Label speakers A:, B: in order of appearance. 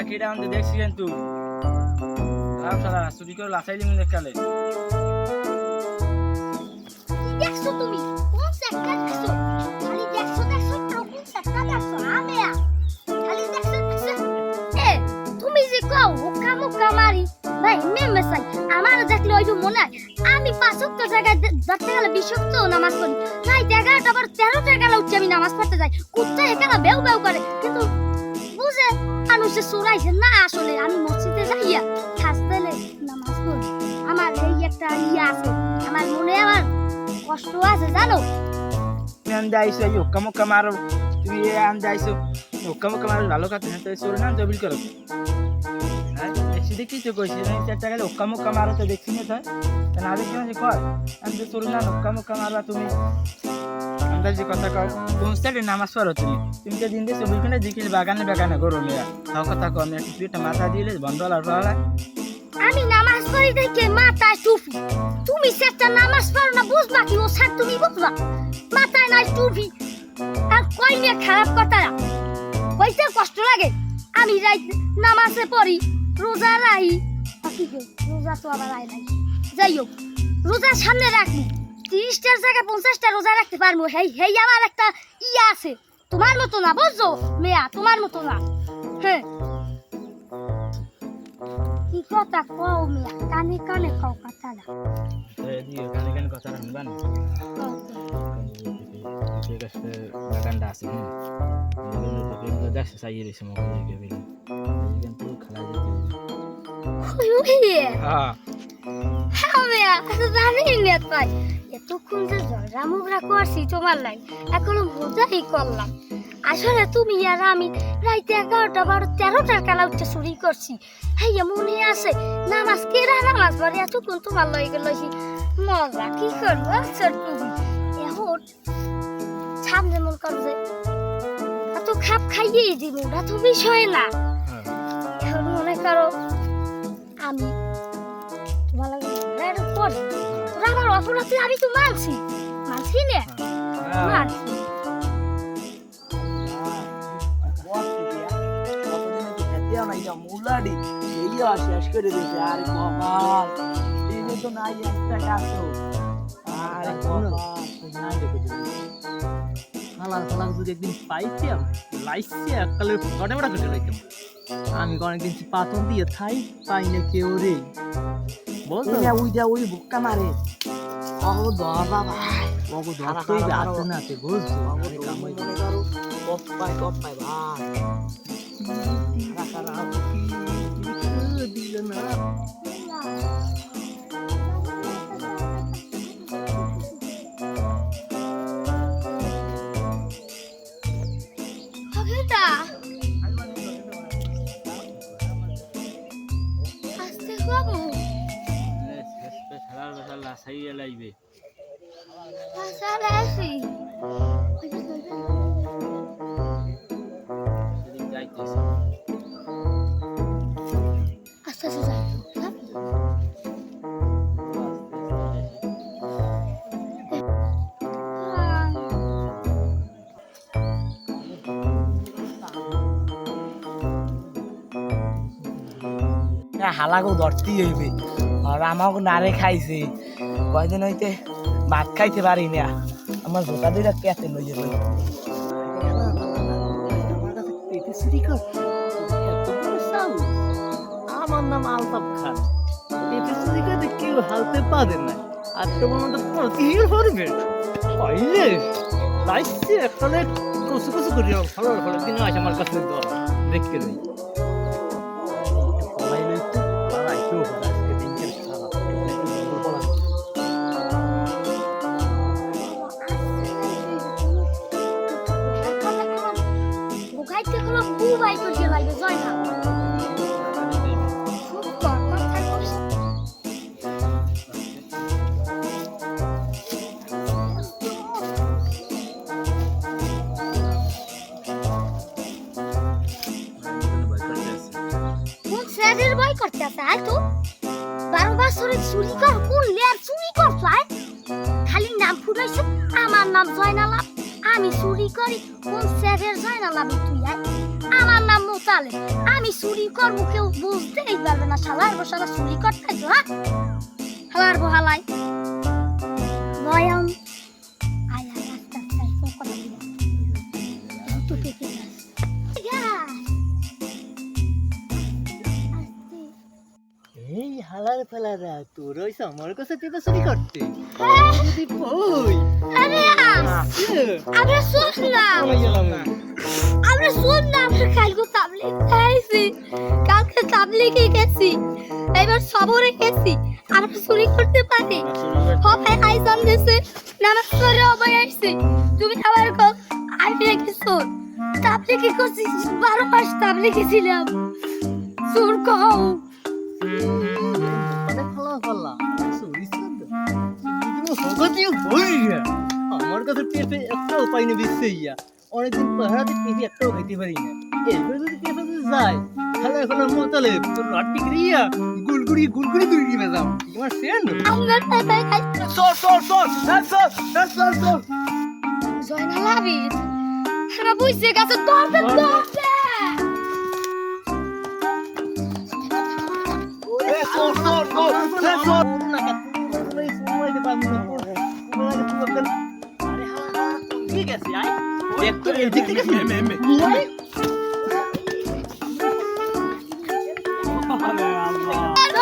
A: মেয়া কেডা আনতে দেখছি কিন্তু খারাপ সারা চুরি করে লাসাইলি মনে কালে
B: দেখছো তুমি কোন সেক্টর দেখছো খালি দেখছো কোন সেক্টর দেখছো আমেয়া খালি দেখছো এ তুমি যে কও হুক্কা মারি ভাই মেসাই আমার দেখলে ওই মনে আমি 5 ওয়াক্ত জায়গায় ধরতে গেলে 20 ওয়াক্ত নামাজ পড়ি নাই 11টা বার 13টা গেলে উঠে আমি নামাজ পড়তে যাই কুত্তা এখানে বেউ করে কিন্তু বুঝে মানুষে সুরাইছে না আসলে আমি মসজিদে যাইয়া খাসতেলে নামাজ পড়ি আমার এই একটা আছে আমার মনে আমার কষ্ট আছে জানো
A: তুমি আনতে আইসো এই হুক্কা মারো তুমি আনতে আইসো হুক্কা মারো ভালো কথা তো চোর না জবিল করো দেখি তো কইছি না 4 টাকা হুক্কা মারো তো দেখছি না তাই না আগে কেন যে কয় আমি তো চোর না হুক্কা মারবা তুমি আমরা যে কথা কও কোন সাইডে নামাজ পড়ো তুমি তো দিন দিয়ে চবিল করে জিকির বাগানে করো মেয়া তাও কথা কও আমি একটু একটা মাথা দিলে বন্ধ হলা
B: আমি নামাজ পড়ি দেখে মাথায় টুপি তুমি সেটা নামাজ পড়ো না বুঝবা কি ও স্যার তুমি বুঝবা মাথায় নাই টুপি আর কই নিয়ে খারাপ কথা কইতে কষ্ট লাগে আমি রাত নামাজে পড়ি রোজা রাখি কি রোজা তো আবার নাই যাই হোক রোজা সামনে রাখি 30টার জায়গায় 50টা রোজা রাখতে পারবো হেই আমার একটা ইয়া আছে তোমার মতো না বুঝছো মেয়া তোমার মতো না হ্যাঁ কি কথা কও মিয়া কানে কও কথাটা
A: দিও কানে কথা শুনবা না ঠিক আছে বাগানটা আছে দেখছে সাইয়ে রেছে মগে গেবে কিন্তু খেলা যেতে
B: হ্যাঁ মিয়া তো জানি না তাই এতক্ষণ যে জয়রামুগরা করছি তোমার লাই এখন মজাই করলাম আসলে তুমি আর আমি রাইতে 11টা 13টার কালা উঠে চুরি করছি হ্যাঁ মনে আছে নামাজ কেরা নামাজ পড়ে এতক্ষণ তোমার লই গেলছি মজা কি করবো তুমি এখন সামনে মন করবে এত খাপ খাইয়েই দিব ওটা তো বিষয় না এখন মনে করো আমি তোমার লাগে পড়ি তোরা আমার অপরাধী আমি তো মানছি না মানছি
C: মুলাডি এই শেষ করে দিয়েছে আরে কপাল এই তো নাই একটা কাছো আরে কপাল নাই দেখে হালাল যদি একদিন পাইতাম লাইসে এককালের ফটো বড় কেটে লাইতাম আমি অনেকদিন পাতন দিয়ে খাই পাই না কেউ রে বলতো না ওই বুক্কা মারে অগো দবা ভাই অগো ধরতেই আছে না তে বুঝছো আমি কামাই করে করো কপাই ভাই রাখা দিল না
A: সাইয়ে লাইবে
B: আসি
A: যাইতেছে
B: আস্তে যাই
C: হালাগো ধরতেই হইবে আর আমাকে নারে খাইছে কয়দিন হইতে ভাত খাইতে পারি না আমার জোতা দুইটা কেটে লইয়ে লই আমার নাম আলতাফ খান কেউ হালতে পারে না আর তোমার মতো প্রতিহিল করবে পাইলে লাইসে একটালে কসু করি ভালো ভালো দিন আছে আমার কাছে দেখতে নেই
B: করতে আছে আর তো 12 বছরের চুরি কর কোন লেয়ার চুরি করছায় খালি নাম ফুটাইছে আমার নাম জয়নাল আমি চুরি করি কোন সেভের জয়নাল তুই আমার নাম চালে আমি চুরি করবো কেউ বুঝতেই পারবে না শালার গো শালা চুরি করতেছো হ্যাঁ শালার গো হালাই নয়ন আয় আয় আস্তে আস্তে আয় ফোন কথা বলি তো পেকে যাস
C: এই হালার ফেলারা তোর ওই আমার কাছে টিপে চুরি করতে যদি কই
B: আরে আমরা শুনলাম আমরা কালকে তাবলিগ খাইছি কালকে তাবলিগে গেছি এবার সবরে গেছি আমরা চুরি করতে পারি হবে আইজান দেশে নামাজ পড়ে অবয় আইছি তুমি আবার কো আমি গেছো তাবলিগে করছি 12 মাস তাবলিগে ছিলাম সুর কও
C: আমার কাছে পেঁপে একটাও পাইনি দিচ্ছে ইয়া অনেকদিন পাহাড়াতে পেঁপে একটাও খাইতে পারি না এইবার যদি পেঁপে যদি যায় তাহলে এখন মোতালে তোর লাঠি ক্রিয়া গুলগুড়ি গুলগুড়ি করে দিবে যাও তোমার ফ্রেন্ড
B: আমরা তাই খাই
C: সর
B: জয়নাল আবিদ আমরা বুঝছে গেছে দরবে দরবে
C: ঠিক আছে আয় একটু এদিক থেকে
B: আরে